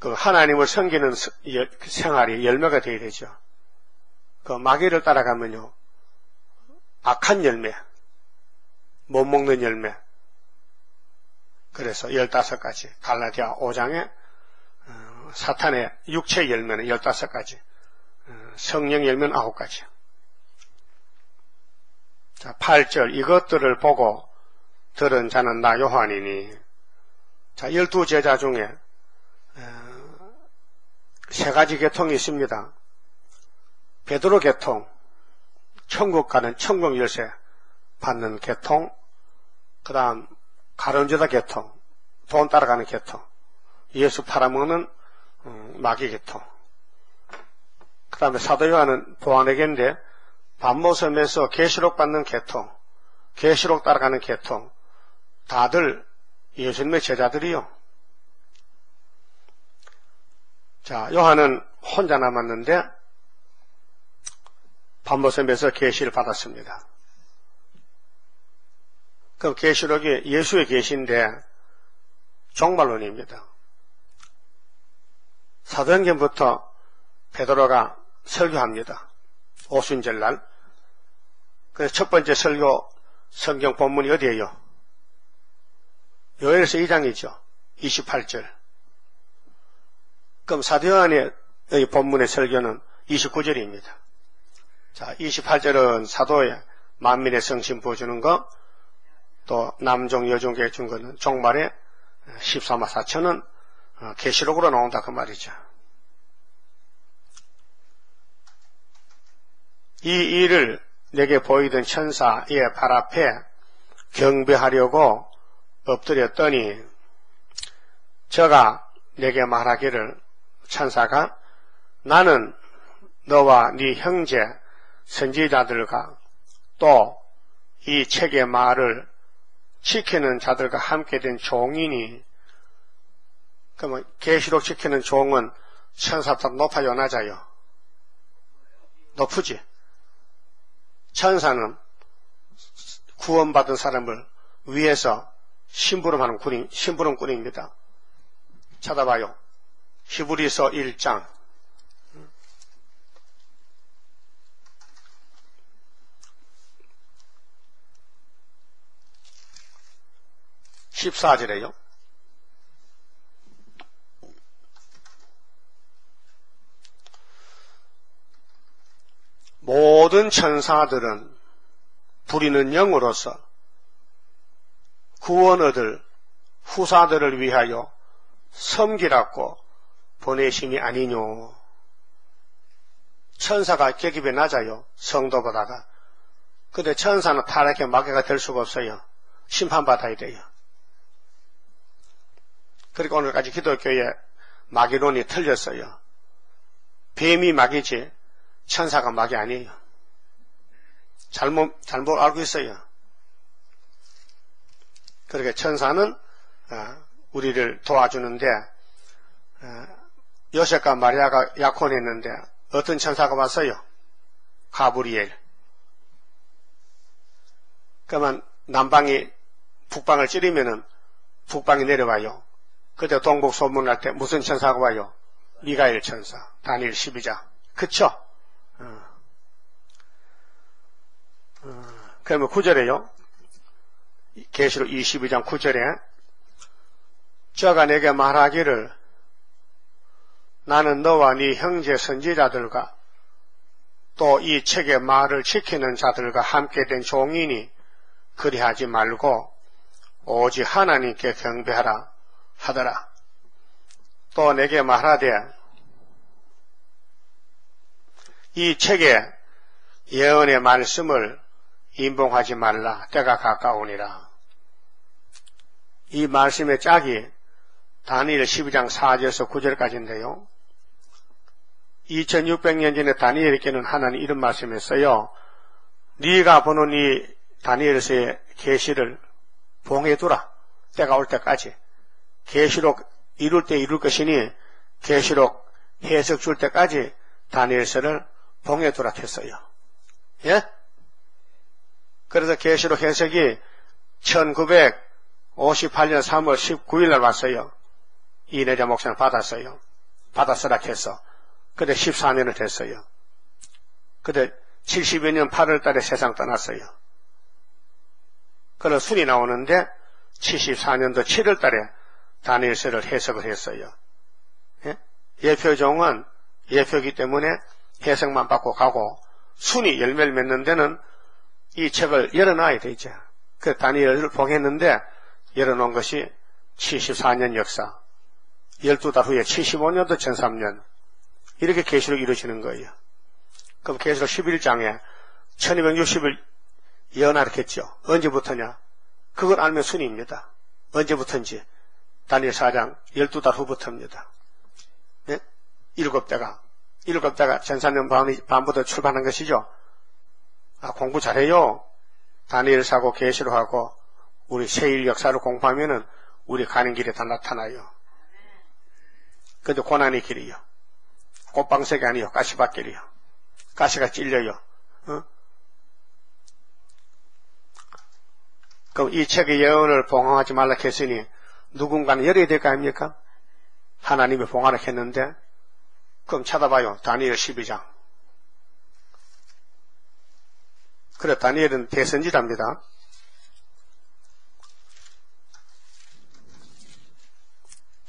그 하나님을 섬기는 생활이 열매가 되어야 되죠. 그 마귀를 따라가면요, 악한 열매, 못 먹는 열매. 그래서 15가지, 갈라디아 5장에 사탄의 육체 열매는 15가지, 성령 열매는 9가지. 자, 8절, 이것들을 보고 들은 자는 나 요한이니. 자, 12제자 중에 3가지 계통이 있습니다. 베드로 계통, 천국 가는 천국 열쇠 받는 계통, 그 다음 가론주다 계통, 돈 따라가는 계통, 예수 팔아먹는 마귀 계통. 그 다음에 사도 요한은 보안에게인데 반모섬에서 계시록 받는 계통, 계시록 따라가는 계통, 다들 예수님의 제자들이요. 자, 요한은 혼자 남았는데 반모섬에서 계시를 받았습니다. 그럼 계시록이 예수의 계시인데 종말론입니다. 사도행전부터 베드로가 설교합니다. 오순절날. 그래서 첫 번째 설교 성경 본문이 어디예요? 요엘서 2장이죠. 28절. 그럼 사도 요한의 본문의 설교는 29절입니다. 자, 28절은 사도의 만민의 성신 부어주는 거, 또 남종 여종에게 준 거는 종말에 14만 4천은 계시록으로 나온다 그 말이죠. 이 일을 내게 보이던 천사의 발 앞에 경배하려고 엎드렸더니 저가 내게 말하기를, 천사가, 나는 너와 네 형제 선지자들과 또 이 책의 말을 지키는 자들과 함께 된 종이니. 그러면 계시록 지키는 종은 천사보다 높아요, 낮아요? 높으지. 천사는 구원받은 사람을 위해서 심부름하는 심부름꾼입니다. 찾아봐요. 히브리서 1장 14절에요. 모든 천사들은 부리는 영으로서 구원 얻을 후사들을 위하여 섬기라고 보내심이 아니뇨. 천사가 계급이 낮아요, 성도보다가. 근데 천사는 타락의 마귀가 될 수가 없어요. 심판받아야 돼요. 그러니까 오늘까지 기독교의 마귀론이 틀렸어요. 뱀이 마귀지 천사가 마귀 아니에요. 잘못 알고 있어요. 그러니까 천사는 우리를 도와주는데, 요셉과 마리아가 약혼했는데 어떤 천사가 왔어요? 가브리엘. 그러면 남방이 북방을 찌르면은 북방에 내려와요. 그때 동북 소문날 때 무슨 천사가 와요? 미가엘 천사. 다니엘 12장. 그쵸? 그러면 9절에요. 계시록 22장 9절에 저가 내게 말하기를 나는 너와 네 형제 선지자들과 또 이 책의 말을 지키는 자들과 함께 된 종이니 그리하지 말고 오직 하나님께 경배하라 하더라. 또 내게 말하되 이 책의 예언의 말씀을 임봉하지 말라. 때가 가까우니라. 이 말씀의 짝이 다니엘 12장 4절에서 9절까지인데요. 2600년 전에 다니엘에게는 하나님 이런 말씀을 했어요. 네가 보는 이 다니엘서의 계시를 봉해두라. 때가 올 때까지. 계시록 이룰 때 이룰 것이니 계시록 해석 줄 때까지 다니엘서를 봉해두라 했어요. 예? 그래서 계시록 해석이 1958년 3월 19일 날 왔어요. 이내자 목사는 받았어요. 받았으라 해서. 그때 14년을 됐어요. 그때 70여 년 8월 달에 세상 떠났어요. 그래서 순이 나오는데 74년도 7월 달에 다니엘서를 해석을 했어요. 예? 예표종은 예표이기 때문에 해석만 받고 가고 순이 열매를 맺는 데는 이 책을 열어놔야 되죠. 그 다니엘을 봉했는데 열어놓은 것이 74년 역사. 12달 후에 75년도 1003년. 이렇게 계시록 이루어지는 거예요. 그럼 계시록 11장에 1260을 예언하라 했죠. 언제부터냐? 그걸 알면 순위입니다. 언제부터인지. 다니엘 4장 12달 후부터입니다. 네? 7대가 1004년 밤부터 출발한 것이죠. 아, 공부 잘해요. 다니엘 사고 계시록하고 우리 세일 역사를 공부하면은 우리 가는 길에 다 나타나요. 근데 고난의 길이요. 꽃방석이 아니요. 가시밭길이요. 가시가 찔려요. 그럼 이 책의 예언을 봉헌하지 말라 했으니 누군가는 열어야 될 거 아닙니까? 하나님이 봉헌을 했는데 그럼 찾아봐요. 다니엘 12장. 그래 다니엘은 대선지자입니다.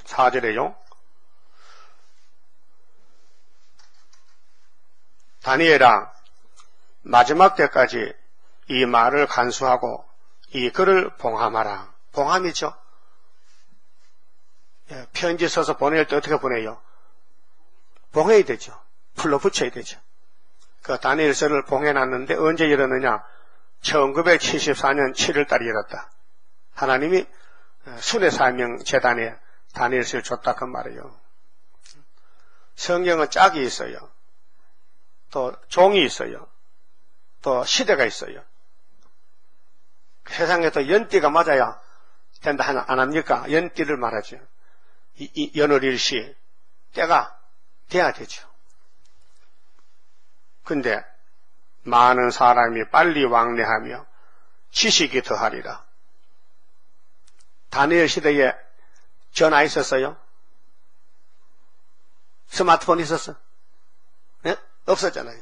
사절에요. 다니엘아 마지막 때까지 이 말을 간수하고 이 글을 봉함하라. 봉함이죠. 예, 편지 써서 보낼 때 어떻게 보내요? 봉해야 되죠. 풀로 붙여야 되죠. 그 다니엘서를 봉해놨는데 언제 열었느냐? 1974년 7월달에 열었다. 하나님이 순회 사명 재단에 다니엘서를 줬다 그 말이에요. 성경은 짝이 있어요. 또 종이 있어요. 또 시대가 있어요. 세상에도 연띠가 맞아야 된다 안 합니까? 연띠를 말하죠. 이 연월일시 때가 돼야 되죠. 근데 많은 사람이 빨리 왕래하며 지식이 더하리라. 다니엘 시대에 전화 있었어요? 스마트폰 있었어? 네? 없었잖아요.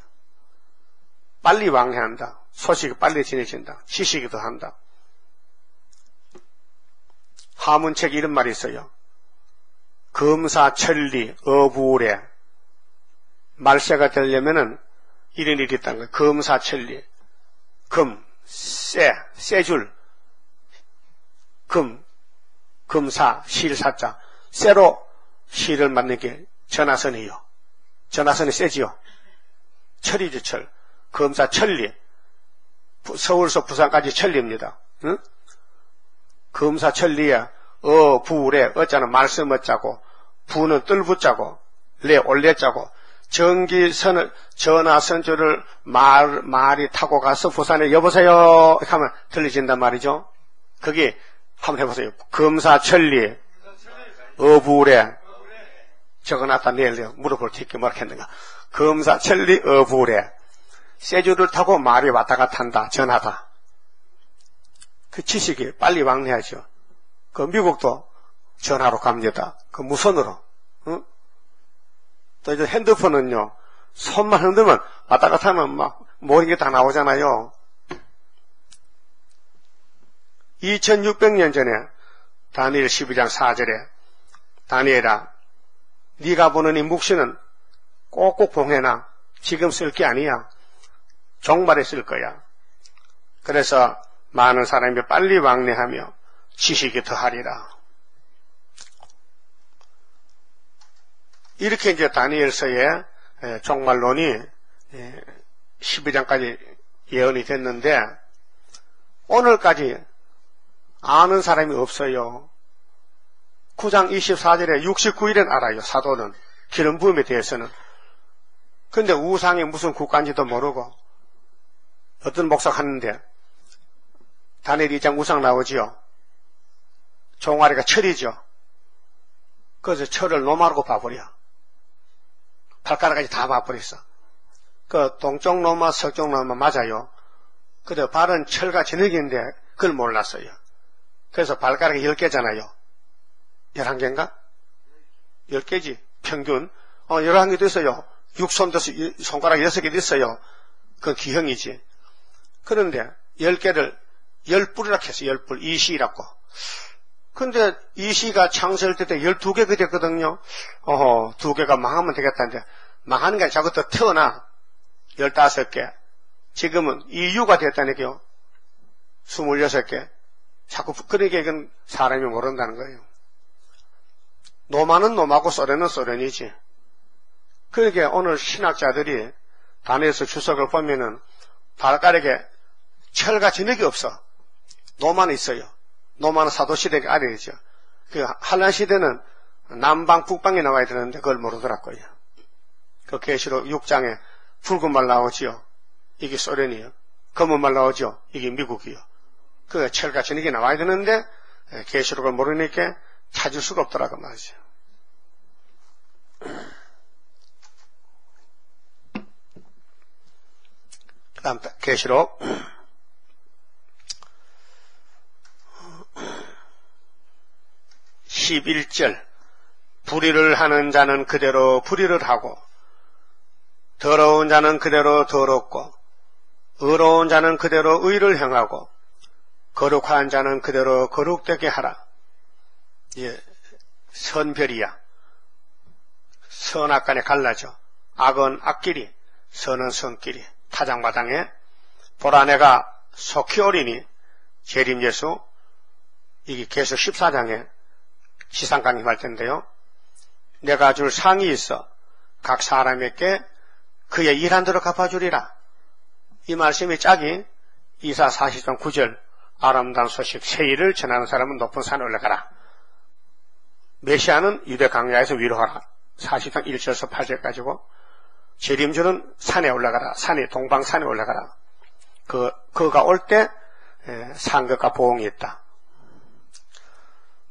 빨리 왕래한다. 소식이 빨리 전해진다. 지식이 더한다. 하문책에 이런 말이 있어요. 검사천리 어부울에 말세가 되려면은 이런 일이 있다는 거예요. 검사천리 쇠줄 금사 실사자 쇠로 실을 만든 게 전화선이요. 전화선이 쇠지요. 철이죠. 철. 검사천리 서울서 부산까지 천리입니다. 응? 검사천리에 부울에 어자는 말씀 어자고 부는 뜰붙자고 레 올레자고 전기선을 전화선줄을 말이 타고 가서 부산에 여보세요 하면 들리진단 말이죠. 거기 한번 해보세요. 검사천리 어부울에 적어놨다 내일 물어볼 테니까 뭐라겠는가. 검사천리 어부울에 쇠줄을 타고 말이 왔다 갔다 한다. 전하다. 그 지식이 빨리 왕래하죠. 그 미국도 전화로 갑니다. 그 무선으로. 응? 또 이제 핸드폰은요, 손만 흔들면 왔다 갔다 하면 막 모든 게 다 나오잖아요. 2600년 전에 다니엘 12장 4절에 다니엘아, 네가 보는 이 묵시는 꼭꼭 봉해놔. 지금 쓸 게 아니야. 종말에 쓸 거야. 그래서 많은 사람이 빨리 왕래하며 지식이 더하리라. 이렇게 이제 다니엘서의 종말론이 12장까지 예언이 됐는데 오늘까지 아는 사람이 없어요. 9장 24절에 69일엔 알아요. 사도는 기름 부음에 대해서는. 근데 우상이 무슨 국가인지도 모르고 어떤 목사가 하는데 다니엘 2장 우상 나오지요. 종아리가 철이죠. 그래서 철을 노마라고 봐버려. 발가락까지 다 봐버렸어. 그 동쪽 노마 서쪽 노마 맞아요. 근데 발은 철과 진흙인데 그걸 몰랐어요. 그래서 발가락이 10개잖아요. 11개인가? 10개지. 평균. 11개도 있어요. 6손 손가락 6개 있어요. 그건 기형이지. 그런데 10개를 10뿔이라고 했어요. 10뿔. 이시라고. 근데 이시가 창세할 때 12개가 됐거든요. 2개가 망하면 되겠다는데 망하는 게 자꾸 또 태어나. 15개. 지금은 이유가 됐다니까요. 26개. 자꾸 그러니까 이건 사람이 모른다는 거예요. 노마는 노마고 소련은 소련이지. 그러니까 오늘 신학자들이 다니엘서 주석을 보면은 발가락에 철과 진흙이 없어. 노마는 있어요. 노마는 사도시대 아래이죠. 그 한란시대는 남방, 북방에 나와야 되는데 그걸 모르더라고요. 그 계시록 6장에 붉은 말 나오지요. 이게 소련이요. 검은 말 나오죠. 이게 미국이요. 그 철과 진흙이 나와야 되는데 계시록을 모르니까 찾을 수가 없더라고 말이죠. 그 다음 계시록 11절 불의를 하는 자는 그대로 불의를 하고 더러운 자는 그대로 더럽고 의로운 자는 그대로 의를 행하고 거룩한 자는 그대로 거룩되게 하라. 예, 선별이야. 선악간에 갈라져. 악은 악끼리, 선은 선끼리. 타장마당에 보라 내가 속히 오리니 재림 예수. 이게 계속 14장에 시상 강림할 텐데요. 내가 줄 상이 있어 각 사람에게 그의 일한 대로 갚아주리라. 이 말씀이 짝이 이사 40장 9절 아름다운 소식 새 일을 전하는 사람은 높은 산에 올라가라. 메시아는 유대 광야에서 위로하라. 40장 1절에서 8절까지고 재림주는 산에 올라가라. 산이 동방산에 올라가라. 그가 올 때 상급과 보응이 있다.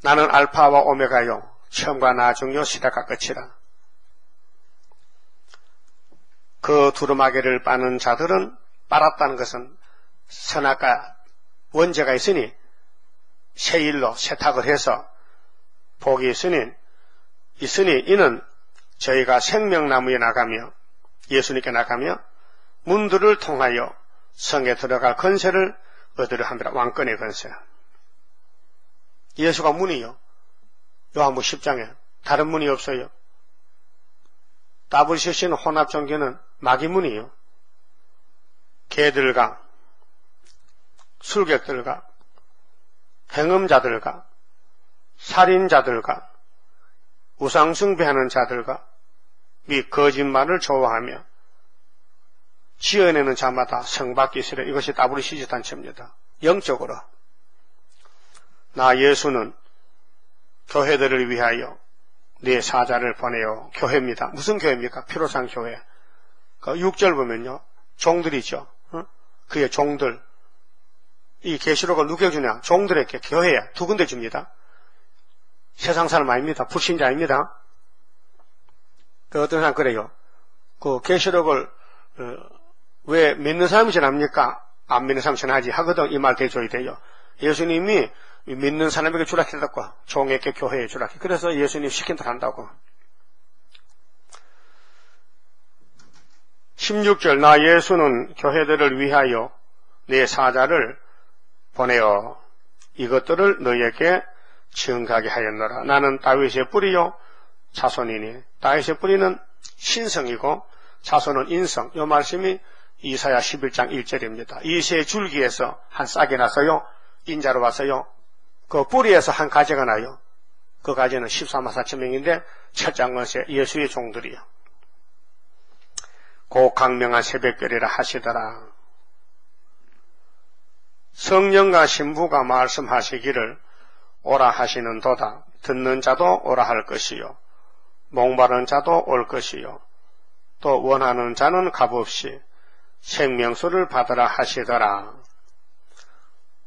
나는 알파와 오메가요 처음과 나중요 시작과 끝이라. 그 두루마기를 빠는 자들은 빨았다는 것은 선악과 원죄가 있으니 새 일로 세탁을 해서 복이 있으니 이는 저희가 생명나무에 나가며 예수님께 나가며 문들을 통하여 성에 들어갈 건세를 얻으려 함이라. 왕권의 건세. 예수가 문이요. 요한복음 10장에 다른 문이 없어요. WCC는 혼합종교는 마귀문이요. 개들과 술객들과 행음자들과 살인자들과 우상숭배하는 자들과 및 거짓말을 좋아하며 지어내는 자마다 성받기 있으려. 이것이 WCC 단체입니다. 영적으로 나 예수는 교회들을 위하여 내 사자를 보내요. 교회입니다. 무슨 교회입니까? 피로상 교회. 그 6절 보면요. 종들이죠. 그의 종들. 이 계시록을 누구에게 주냐? 종들에게 교회에 두 군데 줍니다. 세상 사람 아닙니다. 불신자입니다. 그 어떤 사람 그래요. 그 계시록을 왜 믿는 사람이 전합니까? 안 믿는 사람이 전하지 하거든. 이 말 대줘야 돼요. 예수님이 믿는 사람에게 주라 했다고. 종에게 교회에 주라. 그래서 예수님 시킨 대로 한다고. 16절 나 예수는 교회들을 위하여 내 사자를 보내어 이것들을 너희에게 증가하게 하였노라. 나는 다윗의 뿌리요 자손이니. 다윗의 뿌리는 신성이고 자손은 인성. 이 말씀이 이사야 11장 1절입니다. 이새의 줄기에서 한 싹이 나서요. 인자로 와서요. 그 뿌리에서 한 가지가 나요. 그 가지는 14만 4천 명인데 첫장 것에 예수의 종들이요. 고 강명한 새벽별이라 하시더라. 성령과 신부가 말씀하시기를 오라 하시는 도다. 듣는 자도 오라 할 것이요. 목마른 자도 올 것이요. 또 원하는 자는 값없이 생명수를 받으라 하시더라.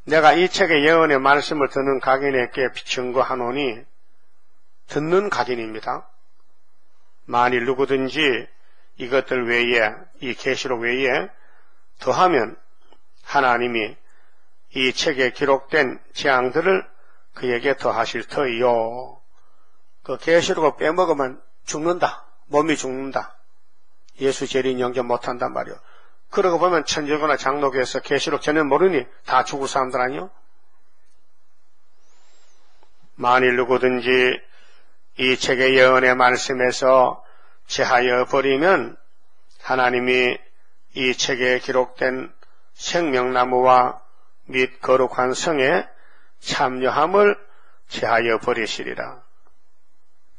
내가 이 책의 예언의 말씀을 듣는 각인에게 증거하노니 듣는 각인입니다. 만일 누구든지 이것들 외에 이 계시록 외에 더하면 하나님이 이 책에 기록된 재앙들을 그에게 더하실 터이요. 그 계시록을 빼먹으면 죽는다. 몸이 죽는다. 예수 재림 영접 못한단 말이요. 그러고 보면 천주교나 장로교에서 계시록 전혀 모르니 다 죽을 사람들 아니요? 만일 누구든지 이 책의 예언의 말씀에서 제하여 버리면 하나님이 이 책에 기록된 생명나무와 및 거룩한 성에 참여함을 제하여 버리시리라.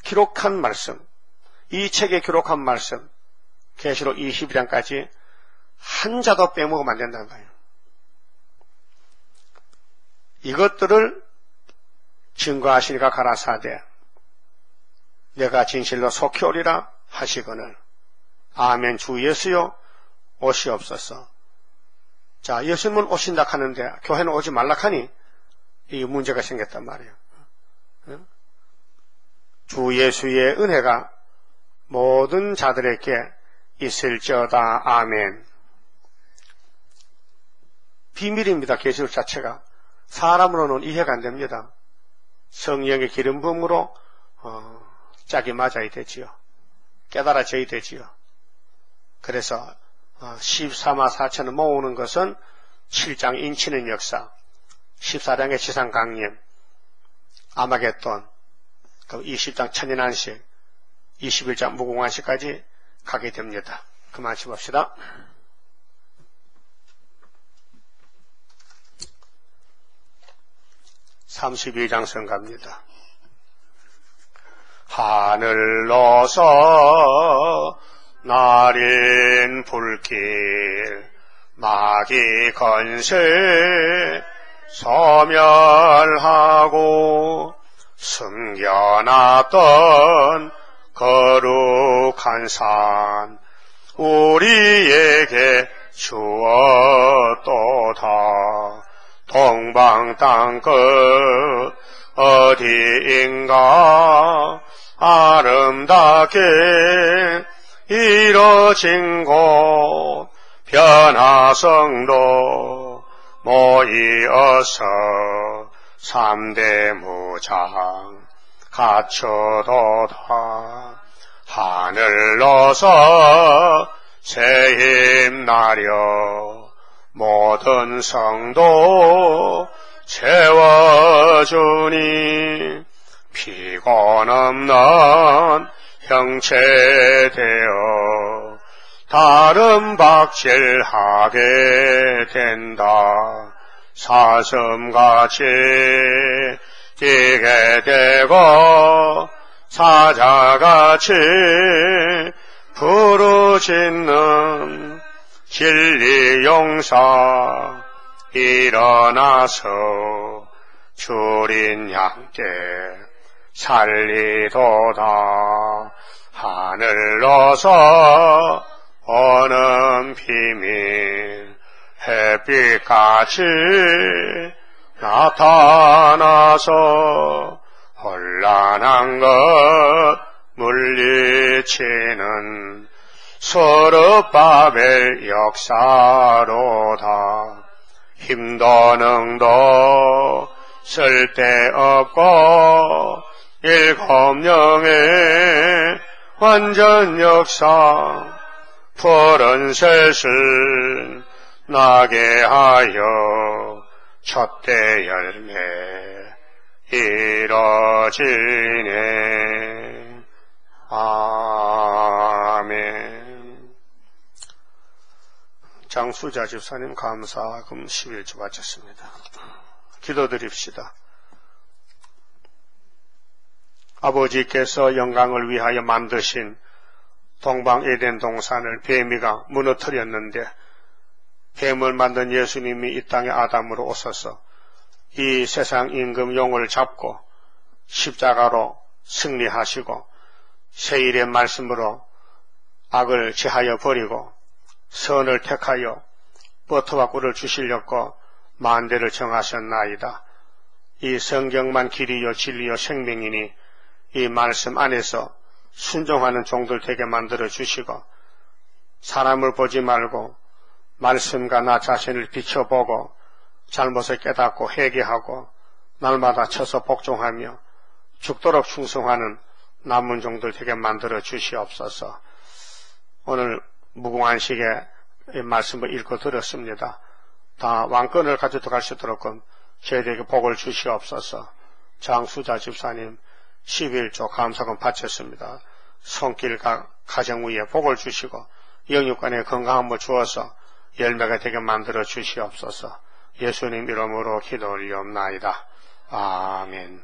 기록한 말씀, 이 책에 기록한 말씀, 계시록 22장까지 한 자도 빼먹으면 안 된다는 거예요. 이것들을 증거하시니까 가라사대 내가 진실로 속히 오리라 하시거늘 아멘 주 예수여 오시옵소서. 자, 예수님은 오신다 하는데 교회는 오지 말라 하니 이 문제가 생겼단 말이에요. 주 예수의 은혜가 모든 자들에게 있을지어다. 아멘. 비밀입니다. 계시록 자체가 사람으로는 이해가 안 됩니다. 성령의 기름 부음으로 짝이 맞아야 되지요. 깨달아져야 되지요. 그래서 14만 4천을 모으는 것은 7장 인치는 역사, 14장의 지상 강림, 아마겟돈, 20장 천인안식, 21장 무궁화식까지 가게 됩니다. 그만 짚읍시다. (32장) 성가입니다. 하늘로서 날인 불길 마귀 건세 소멸하고 숨겨놨던 거룩한 산 우리에게 주었도다. 동방 땅끝 어디인가 아름답게 이뤄진 곳 변화성도 모이어서 3대 무장 갖춰도다. 하늘로서 새 힘 나려 모든 성도 채워주니 피곤 없는 형체 되어 다른 박질하게 된다. 사슴같이 뛰게 되고 사자같이 부르짖는 진리 용사 일어나서 주린 양께 살리도다. 하늘로서 오는 비밀 햇빛같이 나타나서 혼란한 것 물리치는 스룹바벨 역사로다. 힘도 능도 쓸데없고 일검령의 완전 역사 푸른 셋을 나게 하여 첫대 열매 이뤄지네. 아멘. 장수자 집사님 감사금 11조 바쳤습니다. 기도드립시다. 아버지께서 영광을 위하여 만드신 동방 에덴 동산을 뱀이가 무너뜨렸는데 뱀을 만든 예수님이 이 땅에 아담으로 오셔서 이 세상 임금 용을 잡고 십자가로 승리하시고 세일의 말씀으로 악을 제하여 버리고 선을 택하여 버터와 꿀을 주시려고 만대를 정하셨나이다. 이 성경만 길이요 진리요 생명이니 이 말씀 안에서 순종하는 종들 되게 만들어 주시고 사람을 보지 말고 말씀과 나 자신을 비춰보고 잘못을 깨닫고 회개하고 날마다 쳐서 복종하며 죽도록 충성하는 남은 종들 되게 만들어 주시옵소서. 오늘 무궁한 시에 이 말씀을 읽고 들었습니다. 다 왕권을 가져도 갈 수 있도록 저희들에게 복을 주시옵소서. 장수자 집사님 11조 감사금 바쳤습니다. 손길과 가정 위에 복을 주시고 영육간에 건강함을 주어서 열매가 되게 만들어 주시옵소서. 예수님 이름으로 기도 올리옵나이다. 아멘.